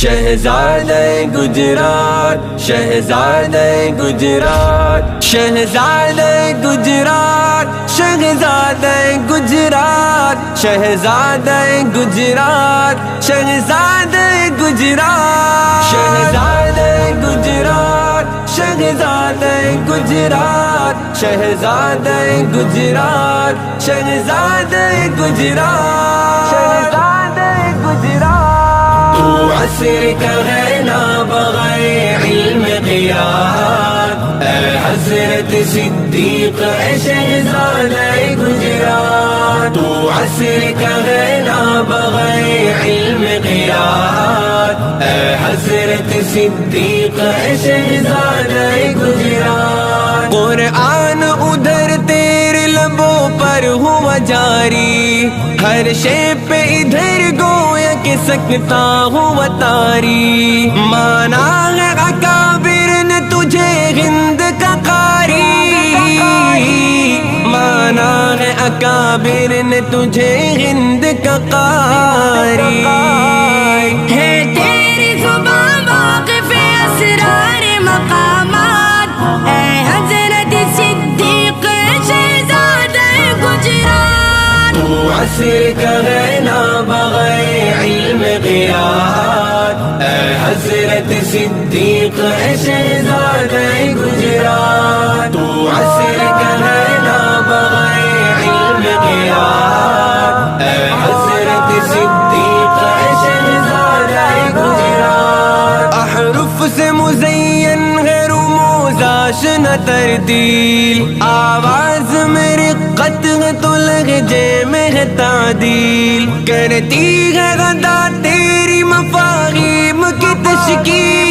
شہزادہ گجرات شہزادہ گجرات شہزادہ گجرات شہزادہ گجرات شہزادہ گجرات شہزادہ گجرات شہزادہ گجرات شہزادہ گجرات شہزادہ گجرات شہزادہ گجرات شہزادہ گجرات تو عصر کا ہے نابغیر علم قیاد اے حضرت صدیق اے شہزادہ گجرات تو عصر کا ہے نابغیر علم قیاد اے حضرت صدیق اے شہزادہ گجرات قرآن ادھر تیرے لبوں پر ہوا جاری ہر شے پہ ادھر گویا کہ سکتا ہوا تاری مانا ہے اکابر نے تجھے ہند کا قاری مانا ہے اکابر نے تجھے ہند کا قاری ہے تیری زبان واقف اسرار مقامات اے حضرت صدیق شہزادہ گجرات تو عصر کا ہے نابغیر علم قیاد اے حضرت صدیق اے شہزادہ گجرات تو عصر کا ہے نابغیر علم قیاد اے حضرت صدیق اے شہزادہ گجرات احرف سے مزین ہے رموز آشنا تردیل آواز میں رقت ہے تو لہجے میں ہے تعدیل کرتی ہے غدا تیری مفاہیم کی تشکیل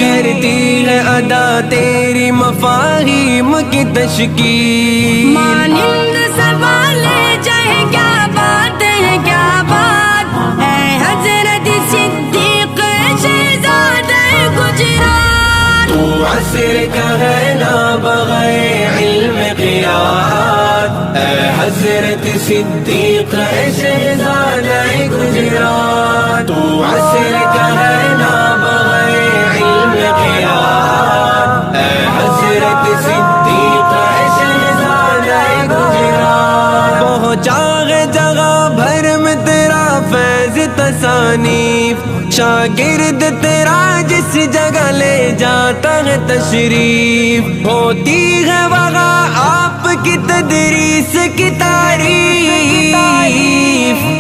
کرتی ہے ادا تیری مفاہیم کی تشکیل مانند سوال چاہے کیا بات ہے کیا بات اے حضرت صدیق شہزادہ گجرات تو عصر کا ہے نابغیر علم قیاد اے حضرت صدیق اے شہزادہ گجرات تو عصر کا ہے نابغیر علم قیاد اے حضرت صدیق اے شہزادہ گجرات پہنچا ہے جگہ بھر میں تیرا فیض تصانیف شاگرد تیرا جس جگہ لے جاتا ہے تشریف ہوتی ہے وہاں آپ کی تدریس کی تعریف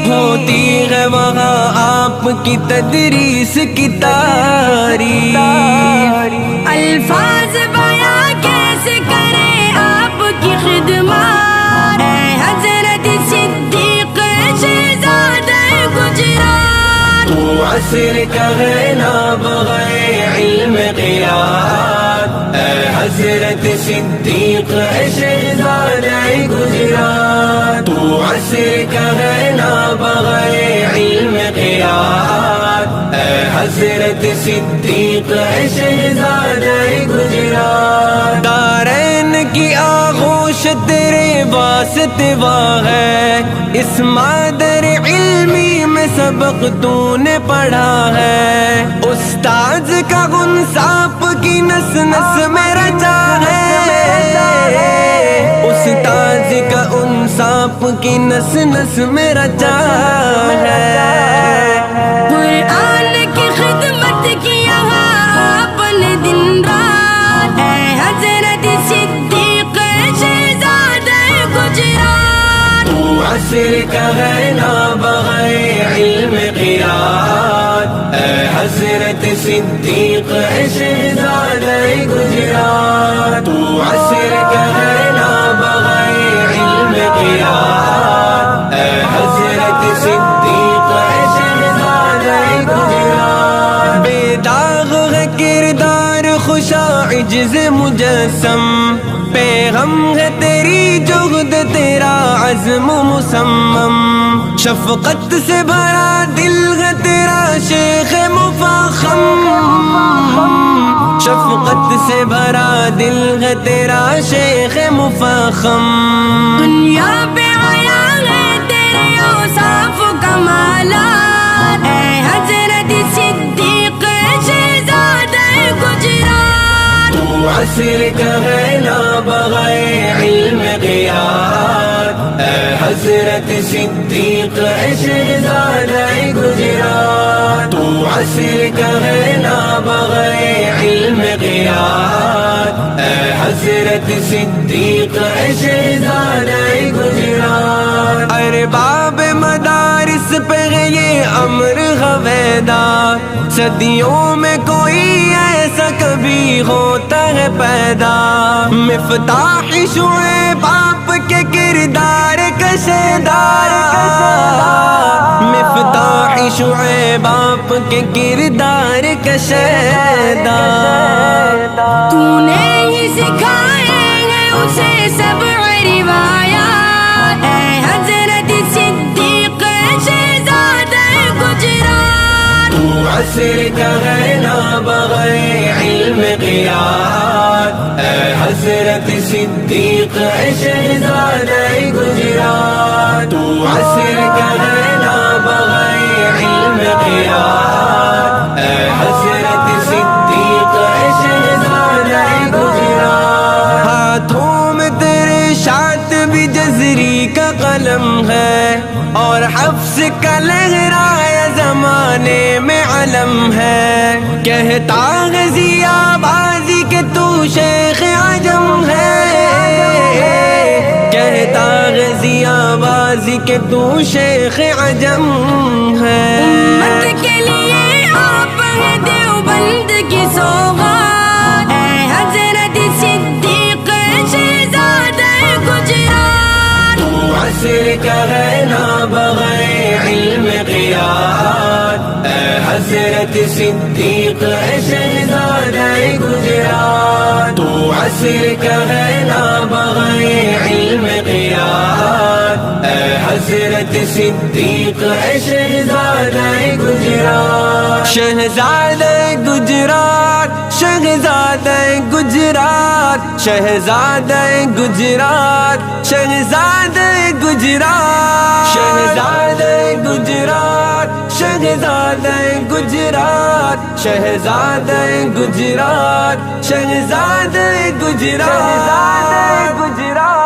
ہوتی ہے وہاں آپ کی تدریس کی تعریف الفاظ بیاں کیسے کریں آپ کی خدمات اے حضرت صدیق شہزادہ گجرات تو عصر کا ہے نابغیر علم قیاد اے حضرت صدیق اے شہزادہ گجرات تو عصر کا ہے نابغیر علم قیاد اے حضرت صدیق اے شہزادہ گجرات دارین کی آغوش تیرے واسطے واہ ہے اس مادر علمی میں سبق تو نے پڑھا ہے استاذ کا غنصاپ کی نس نس میں رچا ہے استاذ کا انصاف کی نس نس میں رچا ہے قرآن کی خدمت کی یہاں آپ نے دن رات اے حضرت صدیق شہزادہ گجرات تو عصر کا ہے نابغیر علم قیاد اے حضرت صدیق اے شہزادہ گجرات تو عصر کا ہے نابغیر علم قیاد اے حضرت صدیق اے شہزادہ گجرات بے داغ ہے کردار خوشا عجز مجسم پیغم ہے تیری جہد تیرا عزم مصمم شفقت سے بھرا دل ہے تیرا شیخ مفخم شفقت سے بھرا دل ہے تیرا شیخ مفخم دنیا پہ آیا ہے تیرے اوصاف و کمالات اے حضرت عصر کا ہے نابغہ علم قیاد، اے حضرت صدیق اے شہزادہ گجرات، تو عصر کا ہے نابغہ علم قیاد، اے حضرت صدیق اے شہزادہ گجرات۔ ارباب مدارس پہ یہ امر ہویدا، صدیوں میں کوئی ایسا کبھی ہوتا ہے پیدا، مفتاح شعیب آپ کے کردار کشیدار، مفتاح شعیب آپ کے کردار کشیدار۔ تو نے ہی سکھائے ہیں اسے سب روایات، اے حضرت صدیق شہزادہ گجرات، تو عصر کا ہے نابغہ علم قیاد، اے حضرت صدیق اے شہزادہ گجرات، تو عصر کا ہے نابغہ علم قیاد، اے حضرت صدیق اے شہزادہ گجرات۔ ہاتھوں میں تیرے شاطبی جزری کا قلم ہے، اور حفظ کا لہرایا زمانے میں علم ہے، کہتا غازی آبازی کہ تو شیخ عجم ہے، کہتا غازی آبازی کہ تو شیخ عجم ہے۔ امت کے لیے آپ ہیں دیوبند کی سوغات، اے حضرت صدیق شہزادہ گجرات، تو عصر کا ہے نابغہ علم قیاد، اے حضرت صدیق اے شہزادہ گجرات، تو عصر کا ہے نابغہ علم قیاد، اے حضرت صدیق اے شہزادہ گجرات۔ شہزادہ گجرات، شہزادہ گجرات، شہزادہ گجرات، شہزادہ گجرات، شہزادہ گجرات، شہزادہ گجرات، شہزادہ گجرات، شہزادہ گجرات، شہزادہ گجرات۔